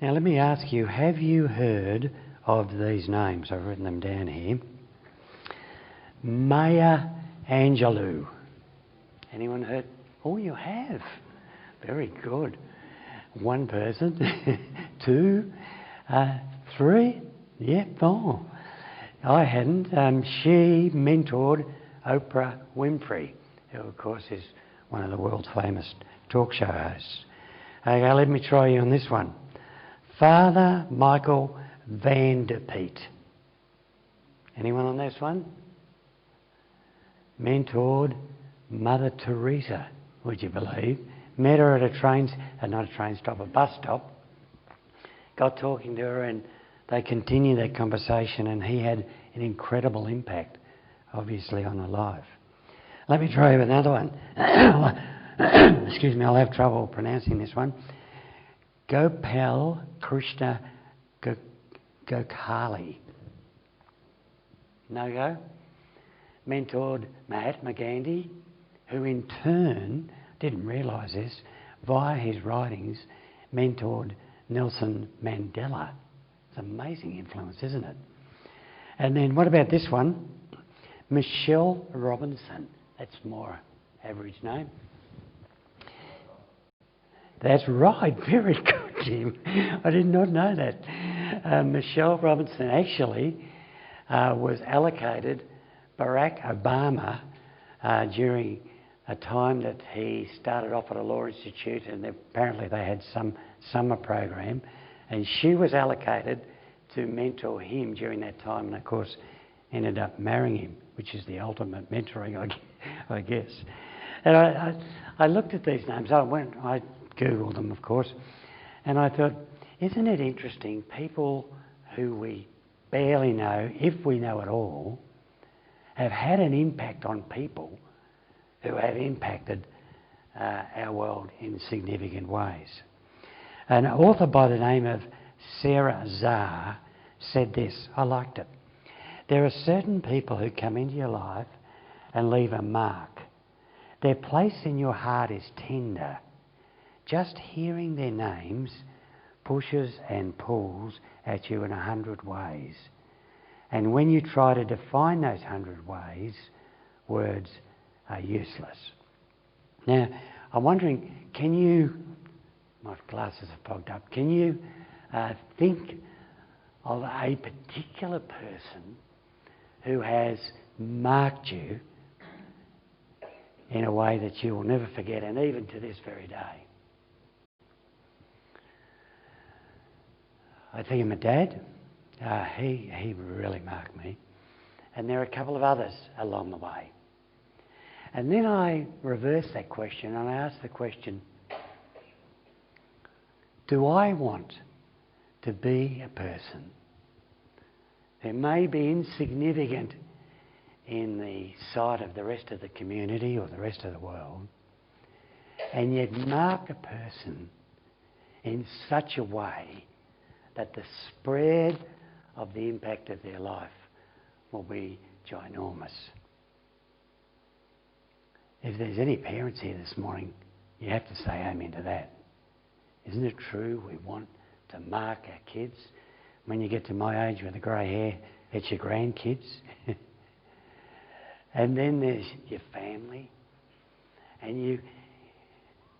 Now let me ask you, have you heard of these names? I've written them down here. Maya Angelou. Anyone heard? Oh, you have. Very good. One person. Two. Three. Yep. Oh, I hadn't. She mentored Oprah Winfrey, who of course is one of the world's famous talk show hosts. Okay, let me try you on this one. Father Michael Van der Peet. Anyone on this one? Mentored Mother Teresa, would you believe? Met her at a bus stop. Got talking to her and they continued that conversation, and he had an incredible impact, obviously, on her life. Let me try you with another one. Excuse me, I'll have trouble pronouncing this one. Gopal Krishna Gokhale. No go? Mentored Mahatma Gandhi, who in turn, didn't realise this, via his writings, mentored Nelson Mandela. It's an amazing influence, isn't it? And then what about this one? Michelle Robinson. That's more average name. That's right. Very good, Jim. I did not know that. Michelle Robinson actually was allocated Barack Obama during a time that he started off at a law institute, and apparently they had some summer program, and she was allocated to mentor him during that time, and of course ended up marrying him, which is the ultimate mentoring, I guess. And I looked at these names. I Googled them, of course, and I thought, isn't it interesting? People who we barely know, if we know at all, have had an impact on people who have impacted our world in significant ways. An author by the name of Sarah Zar said this. I liked it. There are certain people who come into your life and leave a mark. Their place in your heart is tender. Just hearing their names pushes and pulls at you in 100 ways. And when you try to define those 100 ways, words are useless. Now, I'm wondering, can you, my glasses are fogged up, can you think of a particular person who has marked you in a way that you will never forget, and even to this very day? I think of my dad. He really marked me. And there are a couple of others along the way. And then I reversed that question and I asked the question, do I want to be a person who may be insignificant in the sight of the rest of the community or the rest of the world, and yet mark a person in such a way that the spread of the impact of their life will be ginormous? If there's any parents here this morning, you have to say amen to that. Isn't it true we want to mark our kids? When you get to my age with the grey hair, it's your grandkids. And then there's your family. And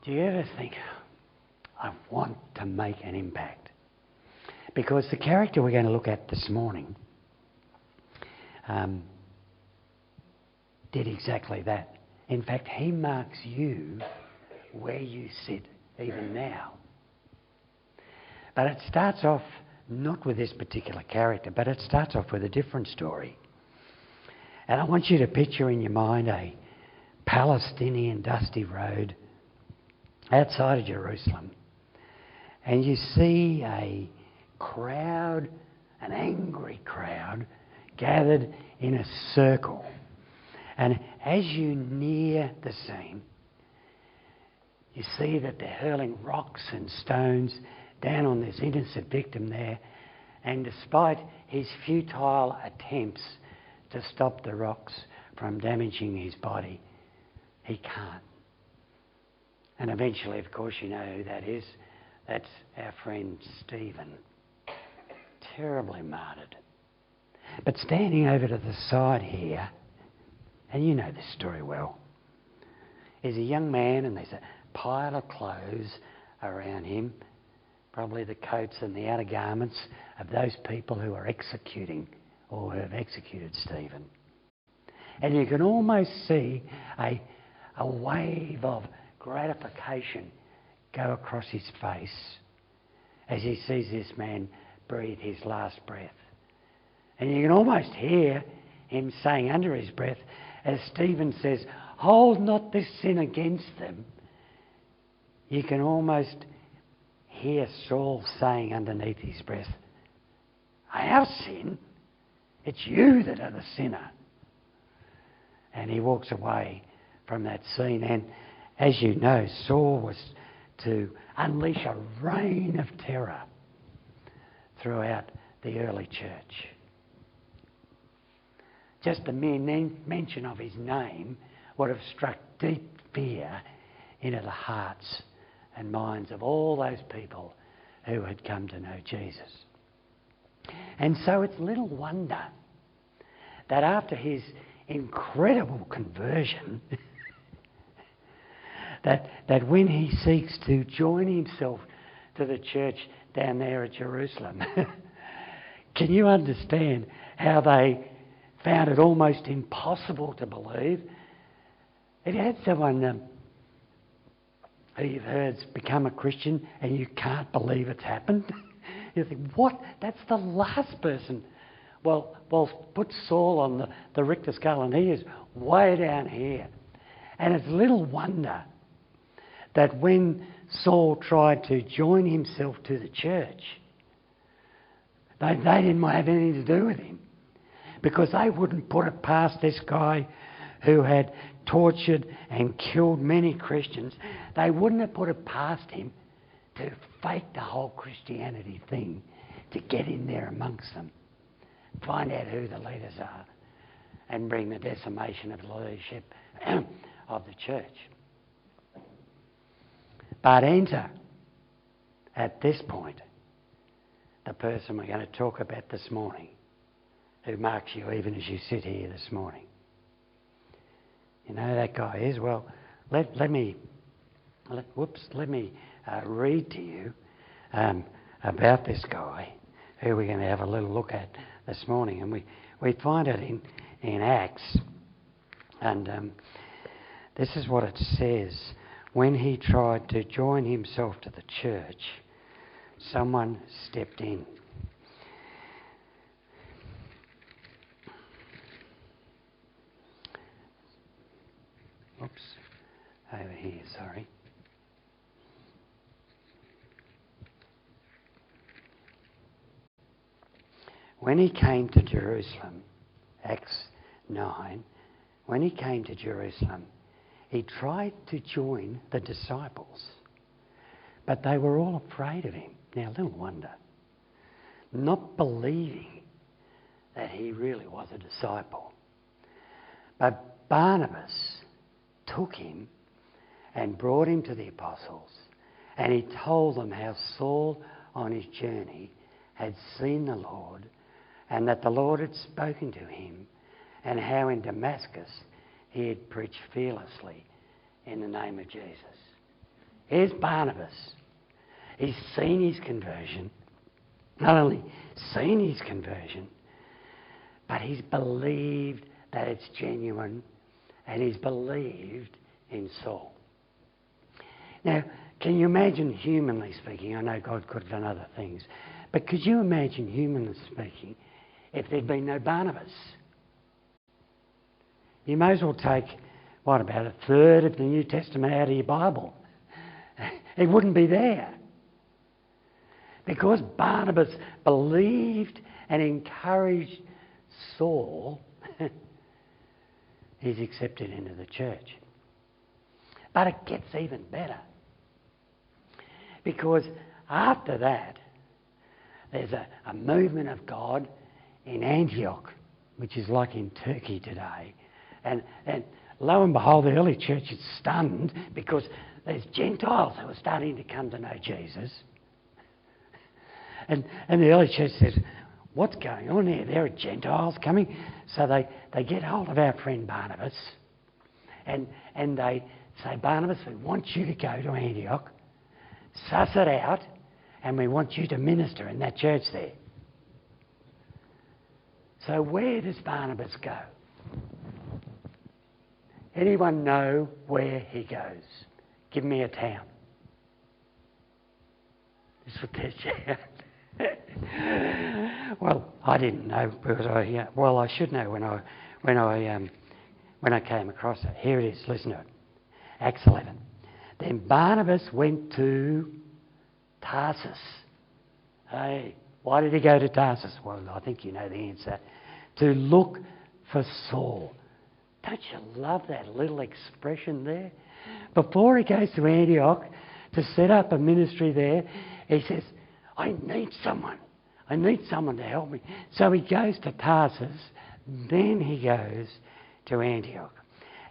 do you ever think, I want to make an impact? Because the character we're going to look at this morning did exactly that. In fact, he marks you where you sit even now. But it starts off not with this particular character, but it starts off with a different story. And I want you to picture in your mind a Palestinian dusty road outside of Jerusalem. And you see a crowd, an angry crowd, gathered in a circle. And as you near the scene, you see that they're hurling rocks and stones down on this innocent victim there. And despite his futile attempts to stop the rocks from damaging his body, he can't. And eventually, of course, you know who that is. That's our friend Stephen, terribly martyred. But standing over to the side here, and you know this story well, is a young man, and there's a pile of clothes around him, probably the coats and the outer garments of those people who are executing or who have executed Stephen. And you can almost see a wave of gratification go across his face as he sees this man breathe his last breath. And you can almost hear him saying under his breath, as Stephen says, "Hold not this sin against them." You can almost hear Saul saying underneath his breath, "Our sin? It's you that are the sinner." And he walks away from that scene. And as you know, Saul was to unleash a reign of terror throughout the early church. Just the mere mention of his name would have struck deep fear into the hearts and minds of all those people who had come to know Jesus. And so it's little wonder that after his incredible conversion, that when he seeks to join himself to the church down there at Jerusalem, can you understand how they found it almost impossible to believe? If you had someone who you've heard's become a Christian and you can't believe it's happened, you think, what? That's the last person. Well, put Saul on the Richter scale and he is way down here. And it's little wonder that when Saul tried to join himself to the church, they didn't have anything to do with him, because they wouldn't put it past this guy who had tortured and killed many Christians. They wouldn't have put it past him to fake the whole Christianity thing, to get in there amongst them, find out who the leaders are, and bring the decimation of the leadership of the church. But enter, at this point, the person we're going to talk about this morning, who marks you even as you sit here this morning. You know who that guy is? Well, let me read to you about this guy who we're going to have a little look at this morning. And we find it in Acts. And this is what it says. When he tried to join himself to the church, someone stepped in. Oops, over here, sorry. When he came to Jerusalem, Acts 9, when he came to Jerusalem, he tried to join the disciples, but they were all afraid of him. Now, little wonder, not believing that he really was a disciple. But Barnabas took him and brought him to the apostles, and he told them how Saul on his journey had seen the Lord, and that the Lord had spoken to him, and how in Damascus he had preached fearlessly in the name of Jesus. Here's Barnabas. He's seen his conversion. Not only seen his conversion, but he's believed that it's genuine, and he's believed in Saul. Now, can you imagine, humanly speaking, I know God could have done other things, but could you imagine, humanly speaking, if there'd been no Barnabas? You may as well take, about a third of the New Testament out of your Bible. It wouldn't be there. Because Barnabas believed and encouraged Saul, he's accepted into the church. But it gets even better. Because after that, there's a movement of God in Antioch, which is like in Turkey today. And lo and behold, the early church is stunned because there's Gentiles who are starting to come to know Jesus. And the early church says, what's going on here? There are Gentiles coming. So they get hold of our friend Barnabas and they say, Barnabas, we want you to go to Antioch, suss it out, and we want you to minister in that church there. So where does Barnabas go? Anyone know where he goes? Give me a town. This is what they say. Well, I didn't know because I should know when I came across it. Here it is. Listen to it. Acts 11. Then Barnabas went to Tarsus. Hey, why did he go to Tarsus? Well, I think you know the answer. To look for Saul. Don't you love that little expression there? Before he goes to Antioch to set up a ministry there, he says, I need someone. I need someone to help me. So he goes to Tarsus, then he goes to Antioch.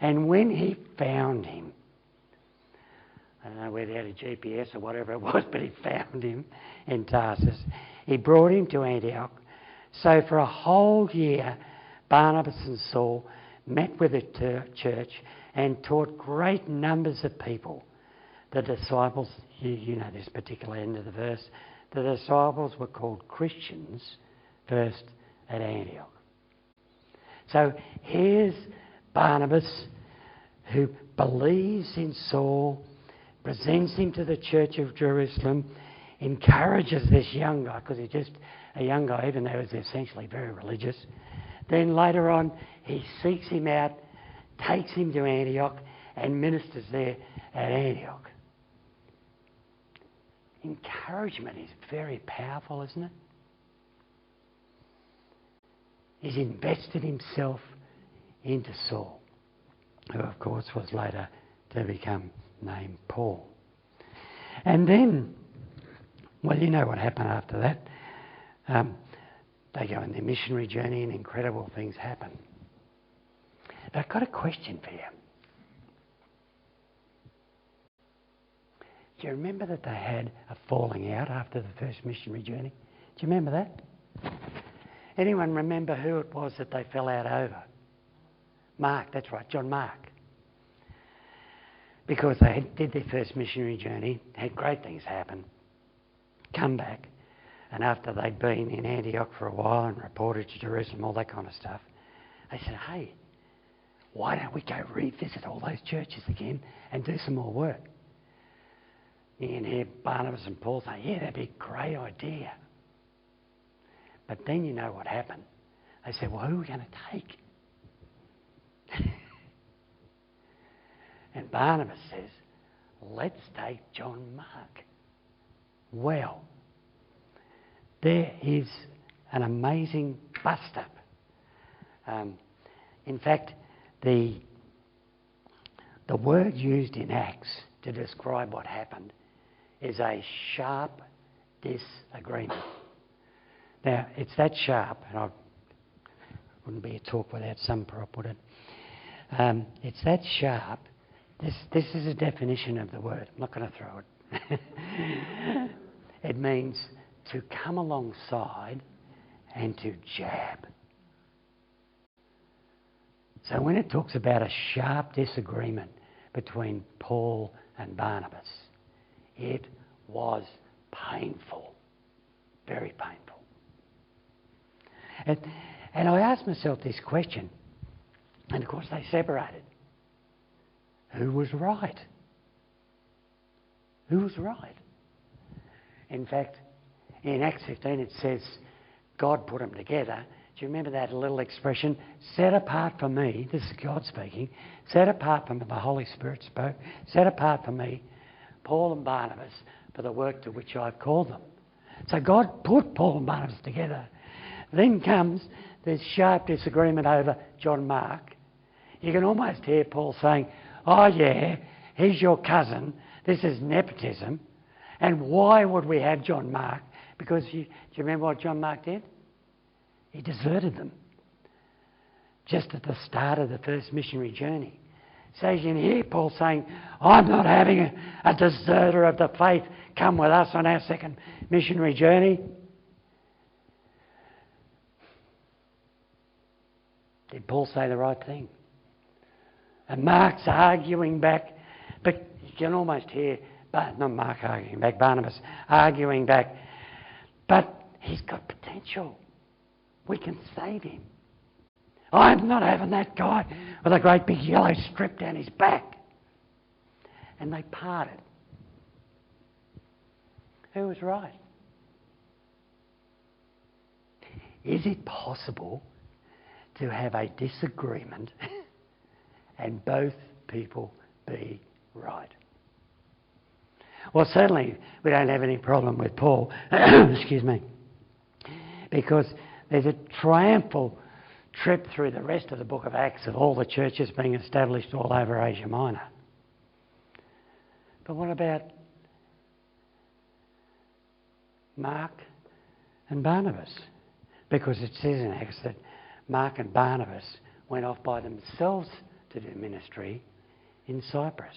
And when he found him, I don't know whether he had a GPS or whatever it was, but he found him in Tarsus. He brought him to Antioch. So for a whole year, Barnabas and Saul met with the church and taught great numbers of people. The disciples, you know this particular end of the verse, the disciples were called Christians first at Antioch. So here's Barnabas who believes in Saul, presents him to the church of Jerusalem, encourages this young guy, because he's just a young guy, even though he's essentially very religious. Then later on, he seeks him out, takes him to Antioch, and ministers there at Antioch. Encouragement is very powerful, isn't it? He's invested himself into Saul, who of course was later to become named Paul. And then, well, you know what happened after that. They go on their missionary journey and incredible things happen. But I've got a question for you. Do you remember that they had a falling out after the first missionary journey? Do you remember that? Anyone remember who it was that they fell out over? Mark, that's right, John Mark. Because they did their first missionary journey, had great things happen, come back, and after they'd been in Antioch for a while and reported to Jerusalem, all that kind of stuff, they said, hey, why don't we go revisit all those churches again and do some more work? You can hear Barnabas and Paul say, yeah, that'd be a great idea. But then you know what happened. They said, well, who are we going to take? And Barnabas says, let's take John Mark. Well, there is an amazing bust-up. In fact, the word used in Acts to describe what happened is a sharp disagreement. Now, it's that sharp, and I wouldn't be a talk without some prop, would it? It's that sharp. This is a definition of the word. I'm not going to throw it. It means to come alongside and to jab. So when it talks about a sharp disagreement between Paul and Barnabas, it was painful, very painful. And I asked myself this question, and of course they separated. Who was right? Who was right? In fact, in Acts 15 it says, God put them together. Do you remember that little expression? Set apart for me, this is God speaking, set apart for me, the Holy Spirit spoke, set apart for me, Paul and Barnabas, for the work to which I've called them. So God put Paul and Barnabas together. Then comes this sharp disagreement over John Mark. You can almost hear Paul saying, oh yeah, he's your cousin, this is nepotism, and why would we have John Mark? Because do you remember what John Mark did? He deserted them just at the start of the first missionary journey. So you can hear Paul saying, I'm not having a deserter of the faith come with us on our second missionary journey. Did Paul say the right thing? And Mark's arguing back, but you can almost hear, not Mark arguing back, Barnabas arguing back, but he's got potential. We can save him. I'm not having that guy with a great big yellow strip down his back. And they parted. Who was right? Is it possible to have a disagreement and both people be right? Well, certainly we don't have any problem with Paul, excuse me, because there's a triumphal trip through the rest of the book of Acts of all the churches being established all over Asia Minor. But what about Mark and Barnabas? Because it says in Acts that Mark and Barnabas went off by themselves to do ministry in Cyprus.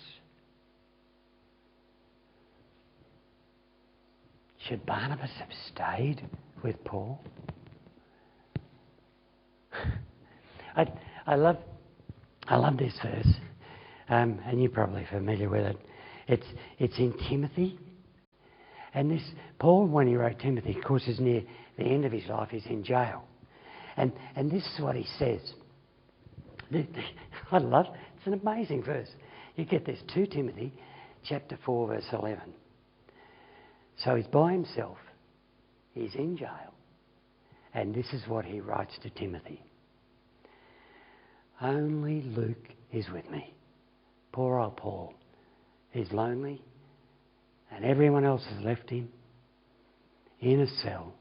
Should Barnabas have stayed with Paul? I love this verse, and you're probably familiar with it. It's in Timothy, and this Paul, when he wrote Timothy, of course, is near the end of his life. He's in jail, and this is what he says. I love. It's an amazing verse. You get this, 2 Timothy, chapter 4, verse 11. So he's by himself. He's in jail, and this is what he writes to Timothy. Only Luke is with me. Poor old Paul. He's lonely, and everyone else has left him in a cell.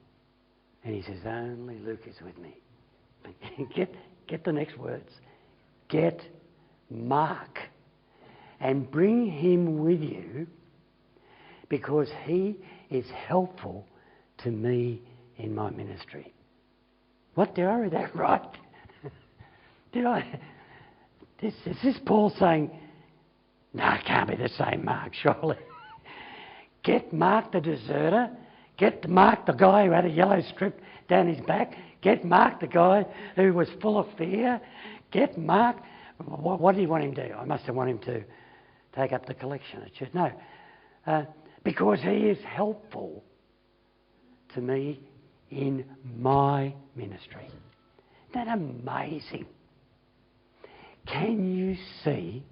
And he says, only Luke is with me. Get the next words. Get Mark and bring him with you, because he is helpful to me in my ministry. What, did I read that right? Did I? Is this Paul saying, no, it can't be the same Mark, surely. Get Mark the deserter. Get Mark the guy who had a yellow strip down his back. Get Mark the guy who was full of fear. Get Mark. What do you want him to do? I must have wanted him to take up the collection at church. No, because he is helpful to me in my ministry. Isn't that amazing? Can you see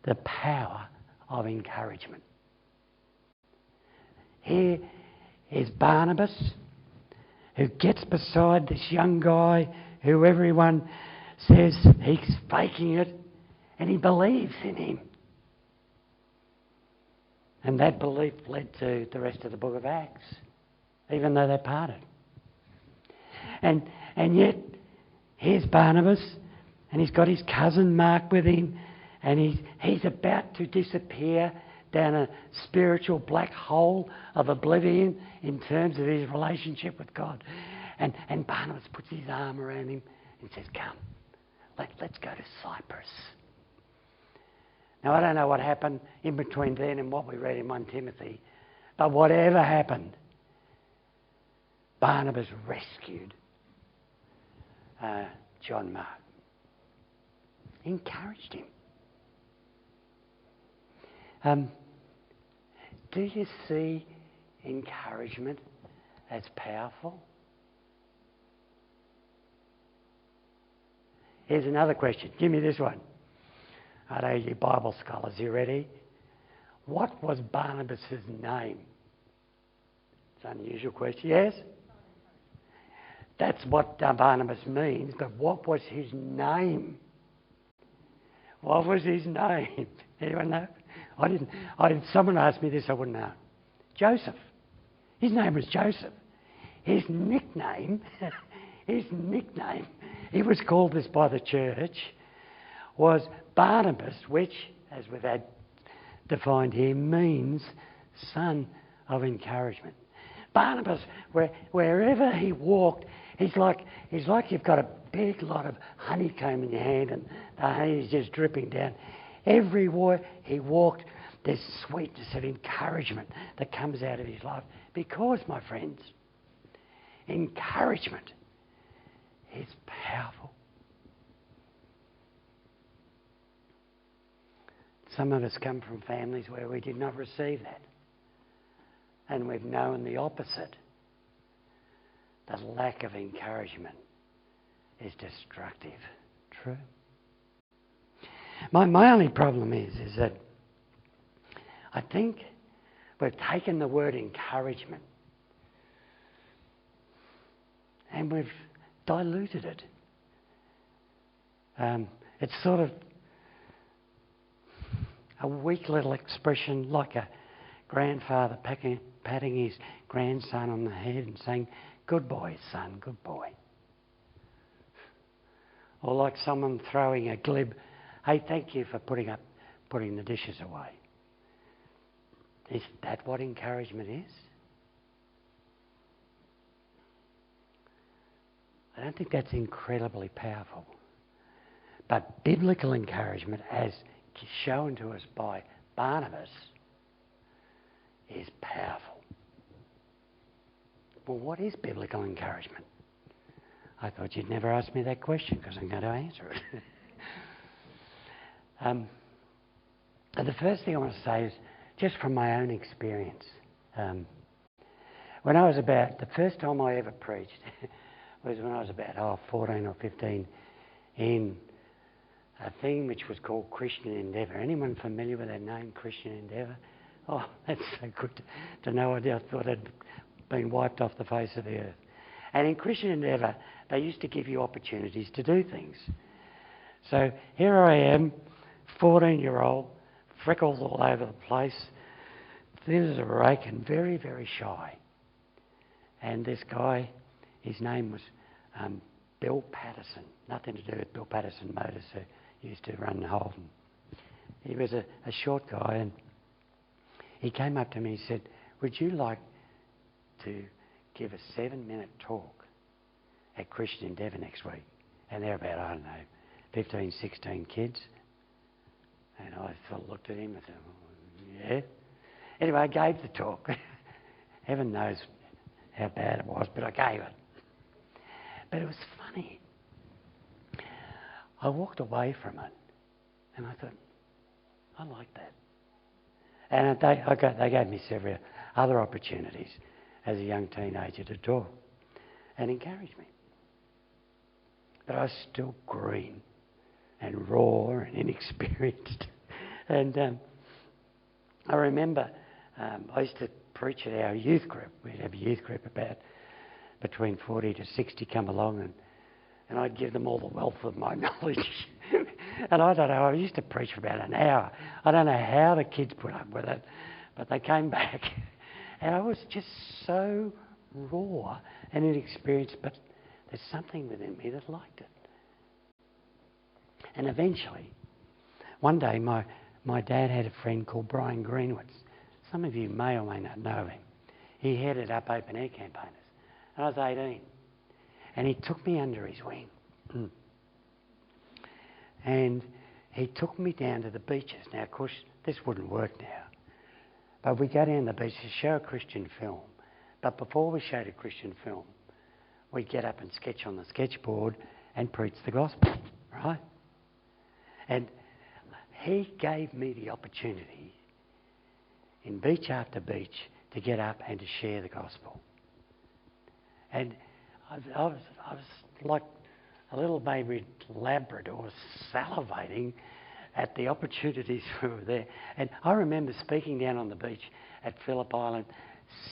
the power of encouragement? Here is Barnabas, who gets beside this young guy who everyone says he's faking it, and he believes in him. And that belief led to the rest of the book of Acts, even though they parted. And yet, here's Barnabas, and he's got his cousin Mark with him, and he's about to disappear down a spiritual black hole of oblivion in terms of his relationship with God. And Barnabas puts his arm around him and says, come, let's go to Cyprus. Now, I don't know what happened in between then and what we read in 1 Timothy, but whatever happened, Barnabas rescued John Mark. Encouraged him. Do you see encouragement as powerful? Here's another question. Give me this one. I know you Bible scholars, you ready? What was Barnabas' name? It's an unusual question. Yes? That's what Barnabas means, but what was his name? What was his name? Anyone know? I didn't. Someone asked me this, I wouldn't know. Joseph. His name was Joseph. His nickname, he was called this by the church, was Barnabas, which, as we've had defined here, means son of encouragement. Barnabas, wherever he walked, he's like you've got a big lot of honeycomb in your hand and the honey is just dripping down. Everywhere he walked, there's sweetness of encouragement that comes out of his life. Because, my friends, encouragement is powerful. Some of us come from families where we did not receive that. And we've known the opposite. The lack of encouragement is destructive. True? My only problem is that I think we've taken the word encouragement and we've diluted it. It's sort of a weak little expression, like a grandfather patting his grandson on the head and saying, "Good boy, son, good boy." Or like someone throwing a glib, "Hey, thank you for putting the dishes away." Is that what encouragement is? I don't think that's incredibly powerful. But biblical encouragement, as shown to us by Barnabas, is powerful. Well, what is biblical encouragement? I thought you'd never ask me that question because I'm going to answer it. The first thing I want to say is just from my own experience. When I was the first time I ever preached was when I was about 14 or 15 in a thing which was called Christian Endeavour. Anyone familiar with that name, Christian Endeavour? Oh, that's so good to know. I thought it had been wiped off the face of the earth. And in Christian Endeavour, they used to give you opportunities to do things. So here I am, 14-year-old, freckles all over the place, thin as a rake and very, very shy. And this guy, his name was Bill Patterson. Nothing to do with Bill Patterson Motors, who used to run Holden. He was a short guy, and he came up to me and said, "Would you like to give a 7-minute talk at Christian Endeavour next week?" And they're about, I don't know, 15, 16 kids. And I sort of looked at him and said, "Yeah." Anyway, I gave the talk. Heaven knows how bad it was, but I gave it. But it was funny. I walked away from it and I thought, I like that. And they gave me several other opportunities as a young teenager to talk and encourage me. But I was still green and raw and inexperienced. And I remember I used to preach at our youth group. We'd have a youth group about between 40 to 60 come along, and I'd give them all the wealth of my knowledge. And I don't know, I used to preach for about an hour. I don't know how the kids put up with it, but they came back. And I was just so raw and inexperienced, but there's something within me that liked it. And eventually, one day, my dad had a friend called Brian Greenwood. Some of you may or may not know him. He headed up open air campaigners. And I was 18. And he took me under his wing. And he took me down to the beaches. Now, of course, this wouldn't work now. But we go down the beach to show a Christian film. But before we showed a Christian film, we'd get up and sketch on the sketchboard and preach the gospel, right? And he gave me the opportunity in beach after beach to get up and to share the gospel. And I was like a little baby Labrador salivating at the opportunities that were there. And I remember speaking down on the beach at Phillip Island,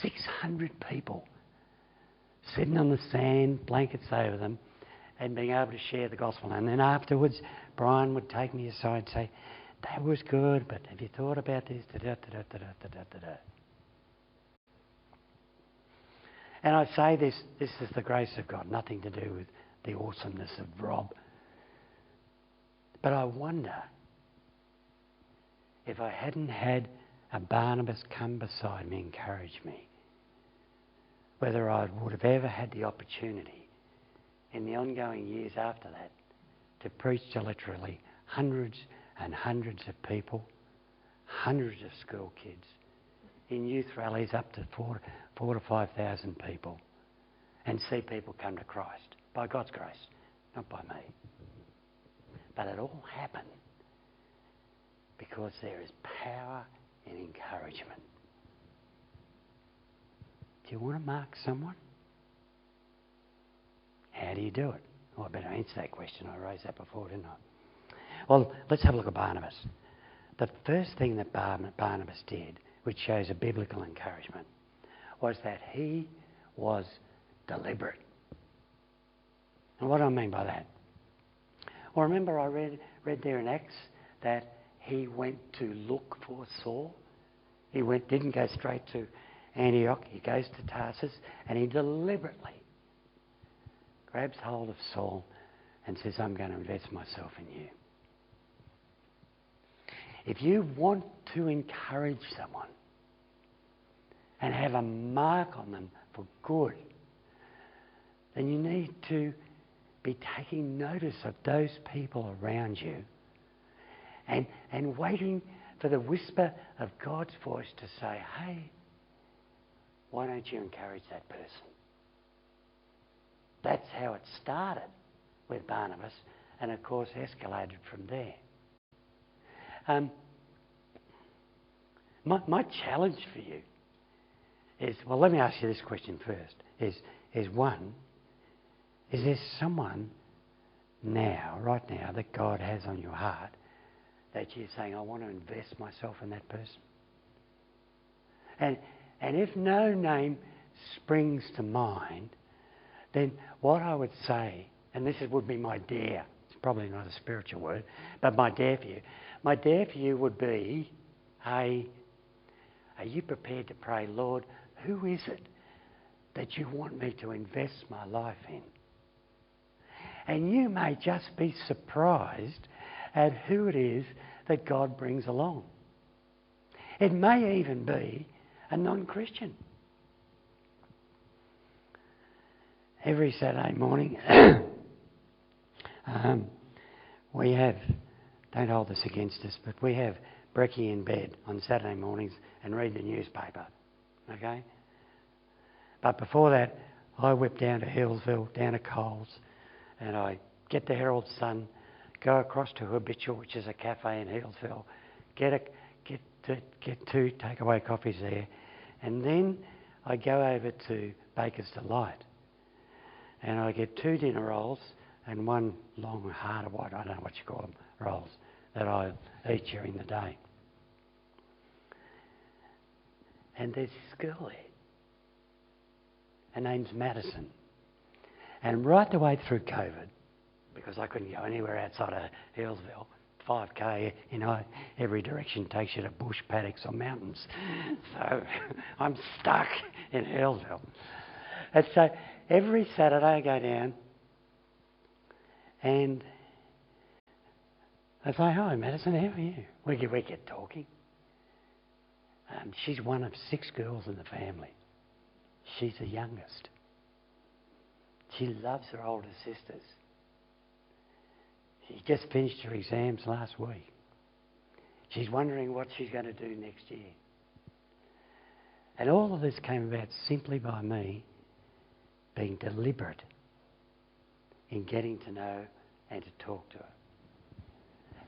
600 people sitting on the sand, blankets over them, and being able to share the gospel. And then afterwards, Brian would take me aside and say, "That was good, but have you thought about this?" And I say this is the grace of God, nothing to do with the awesomeness of Rob. But I wonder if I hadn't had a Barnabas come beside me, encourage me, whether I would have ever had the opportunity in the ongoing years after that to preach to literally hundreds and hundreds of people, hundreds of school kids, in youth rallies up to 4,000 to 5,000 people, and see people come to Christ by God's grace, not by me. But it all happened because there is power in encouragement. Do you want to mark someone? How do you do it? Well, I better answer that question. I raised that before, didn't I? Well, let's have a look at Barnabas. The first thing that Barnabas did, which shows a biblical encouragement, was that he was deliberate. And what do I mean by that? Well, remember I read there in Acts that he went to look for Saul. He didn't go straight to Antioch. He goes to Tarsus and he deliberately grabs hold of Saul and says, I'm going to invest myself in you. If you want to encourage someone and have a mark on them for good, then you need to be taking notice of those people around you and waiting for the whisper of God's voice to say, hey, why don't you encourage that person? That's how it started with Barnabas and, of course, escalated from there. My challenge for you is, well, let me ask you this question first, is one, is there someone now, right now, that God has on your heart that you're saying, I want to invest myself in that person? And if no name springs to mind, then what I would say, and this would be my dare, it's probably not a spiritual word, but my dare for you would be, hey, are you prepared to pray, Lord, who is it that you want me to invest my life in? And you may just be surprised at who it is that God brings along. It may even be a non-Christian. Every Saturday morning, we have, don't hold this against us, but we have brekkie in bed on Saturday mornings and read the newspaper, okay? But before that, I whip down to Hillsville, down to Coles, and I get the Herald Sun, go across to Habitual, which is a cafe in Hillsville, get two takeaway coffees there, and then I go over to Baker's Delight, and I get 2 dinner rolls and 1 long hard of white, I don't know what you call them, rolls, that I eat during the day. And there's this girl there. Her name's Madison. And right the way through COVID, because I couldn't go anywhere outside of Hillsville, 5k, every direction takes you to bush paddocks or mountains. So I'm stuck in Hillsville. And so every Saturday I go down and I say, hi Madison, how are you? We get talking. She's one of 6 girls in the family. She's the youngest. She loves her older sisters. She just finished her exams last week. She's wondering what she's going to do next year. And all of this came about simply by me being deliberate in getting to know and to talk to her.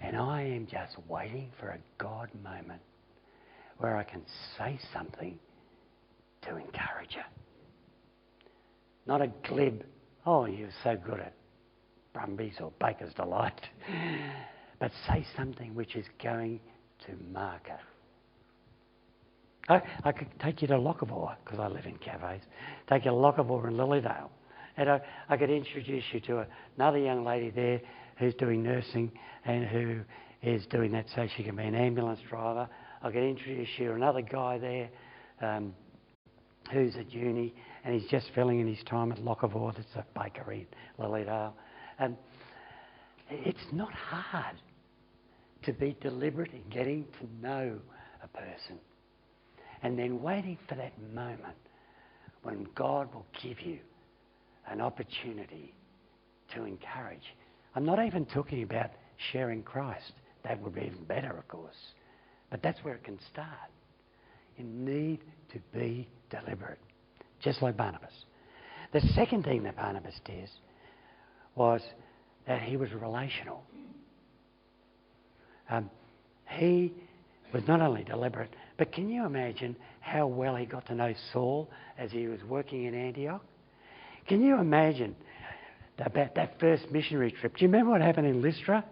And I am just waiting for a God moment where I can say something to encourage her. Not a glib, oh, you're so good at Brumbies or Baker's Delight, but say something which is going to mark her. I could take you to Lockavore, because I live in cafes, take you to Lockavore in Lilydale, and I could introduce you to another young lady there who's doing nursing and who is doing that so she can be an ambulance driver. I could introduce you to another guy there who's at uni and he's just filling in his time at Lockavore, that's a bakery in Lilydale. And it's not hard to be deliberate in getting to know a person and then waiting for that moment when God will give you an opportunity to encourage. I'm not even talking about sharing Christ. That would be even better, of course. But that's where it can start. You need to be deliberate, just like Barnabas. The second thing that Barnabas did was that he was relational. He was not only deliberate, but can you imagine how well he got to know Saul as he was working in Antioch? Can you imagine about that first missionary trip? Do you remember what happened in Lystra?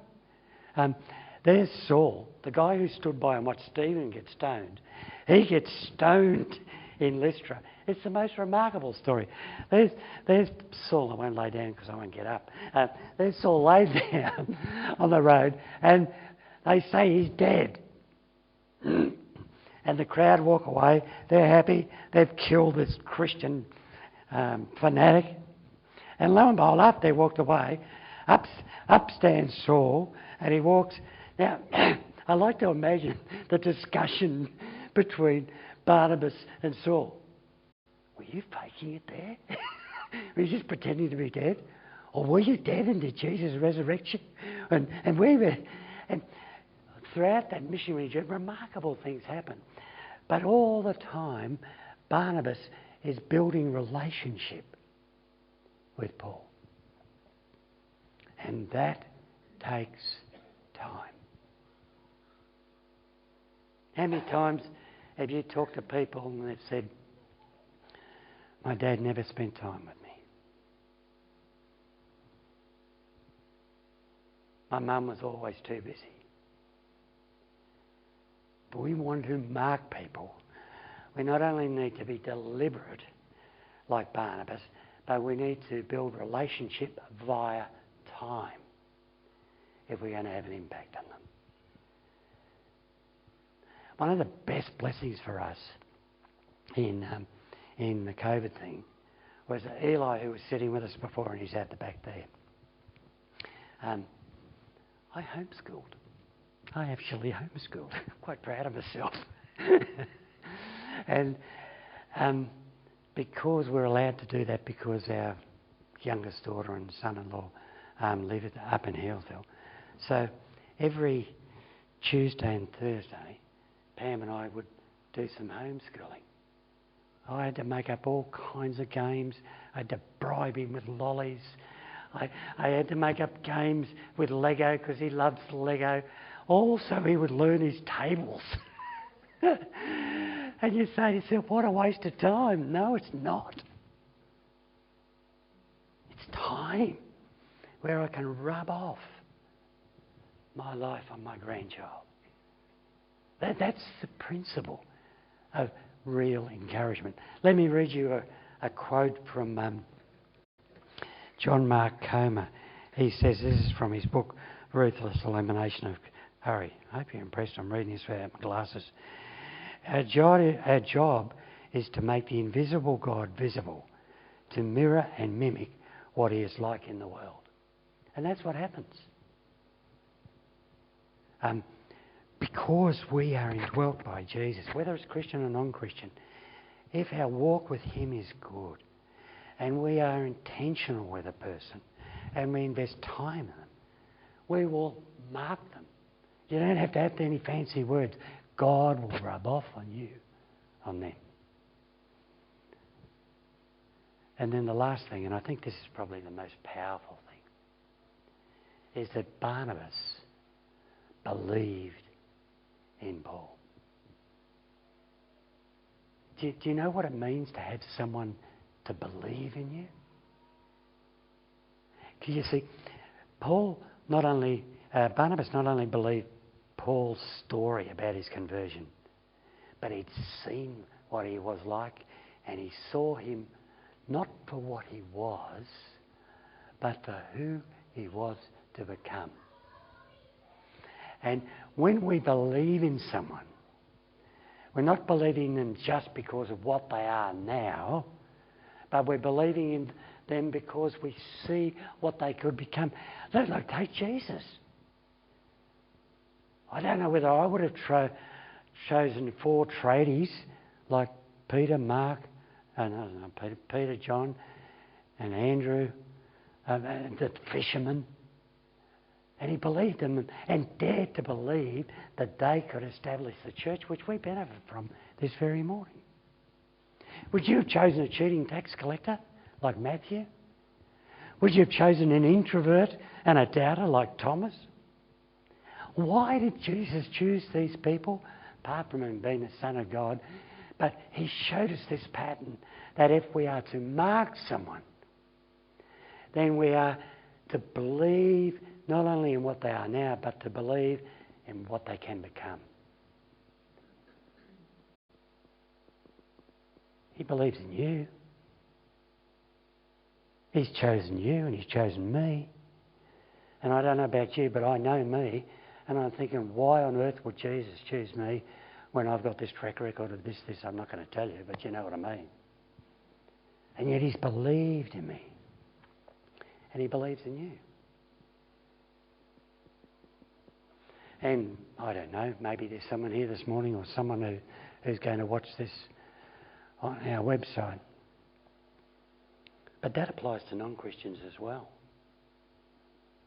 There's Saul, the guy who stood by and watched Stephen get stoned. He gets stoned in Lystra. It's the most remarkable story. There's Saul. I won't lay down because I won't get up. There's Saul laid down on the road, and they say he's dead. And the crowd walk away. They're happy. They've killed this Christian fanatic. And lo and behold, after they walked away, up stands Saul, and he walks. Now, I like to imagine the discussion between Barnabas and Saul. Were you faking it there? Were you just pretending to be dead? Or were you dead and did Jesus resurrect you? And throughout that missionary journey, remarkable things happen. But all the time, Barnabas is building relationship with Paul. And that takes time. How many times have you talked to people and they've said, my dad never spent time with me. My mum was always too busy. But we want to mark people. We not only need to be deliberate like Barnabas, but we need to build relationship via time if we're going to have an impact on them. One of the best blessings for us in the COVID thing was Eli, who was sitting with us before, and he's out the back there. I homeschooled. I actually homeschooled. I'm quite proud of myself. And because we're allowed to do that because our youngest daughter and son-in-law live up in Healesville. So every Tuesday and Thursday, Pam and I would do some homeschooling. I had to make up all kinds of games. I had to bribe him with lollies. I had to make up games with Lego because he loves Lego. Also, he would learn his tables. And you say to yourself, what a waste of time. No, it's not. It's time where I can rub off my life on my grandchild. That's the principle of real encouragement. Let me read you a quote from John Mark Comer. He says, this is from his book, Ruthless Elimination of Hurry. I hope you're impressed. I'm reading this without my glasses. Our job is to make the invisible God visible, to mirror and mimic what he is like in the world. And that's what happens. Because we are indwelt by Jesus, whether it's Christian or non-Christian, if our walk with him is good and we are intentional with a person and we invest time in them, we will mark them. You don't have to have any fancy words. God will rub off on you, on them. And then the last thing, and I think this is probably the most powerful thing, is that Barnabas believed in Paul. Do you know what it means to have someone to believe in you? Can you see, Barnabas not only believed Paul's story about his conversion, but he'd seen what he was like, and he saw him not for what he was, but for who he was to become. And when we believe in someone, we're not believing them just because of what they are now, but we're believing in them because we see what they could become. Like, take Jesus. I don't know whether I would have chosen 4 tradies like Peter, Mark, Peter, John, and Andrew, and the fishermen. And he believed them and dared to believe that they could establish the church, which we benefit from this very morning. Would you have chosen a cheating tax collector like Matthew? Would you have chosen an introvert and a doubter like Thomas? Why did Jesus choose these people? Apart from him being the Son of God. But he showed us this pattern that if we are to mark someone, then we are to believe not only in what they are now, but to believe in what they can become. He believes in you. He's chosen you and he's chosen me. And I don't know about you, but I know me. And I'm thinking, why on earth would Jesus choose me when I've got this track record of this? I'm not going to tell you, but you know what I mean. And yet he's believed in me. And he believes in you. And I don't know, maybe there's someone here this morning or someone who's going to watch this on our website. But that applies to non-Christians as well.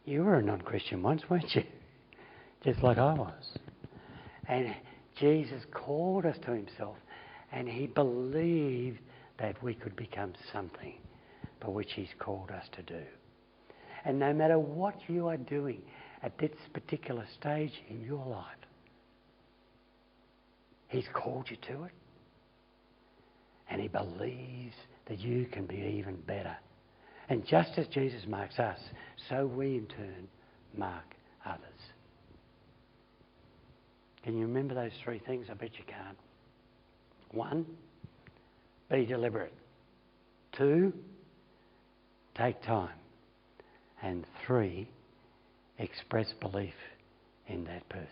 You were a non-Christian once, weren't you? Just like I was. And Jesus called us to himself, and he believed that we could become something for which he's called us to do. And no matter what you are doing at this particular stage in your life, he's called you to it. And he believes that you can be even better. And just as Jesus marks us, so we in turn mark others. Can you remember those three things? I bet you can't. 1, be deliberate. 2, take time. And 3, express belief in that person.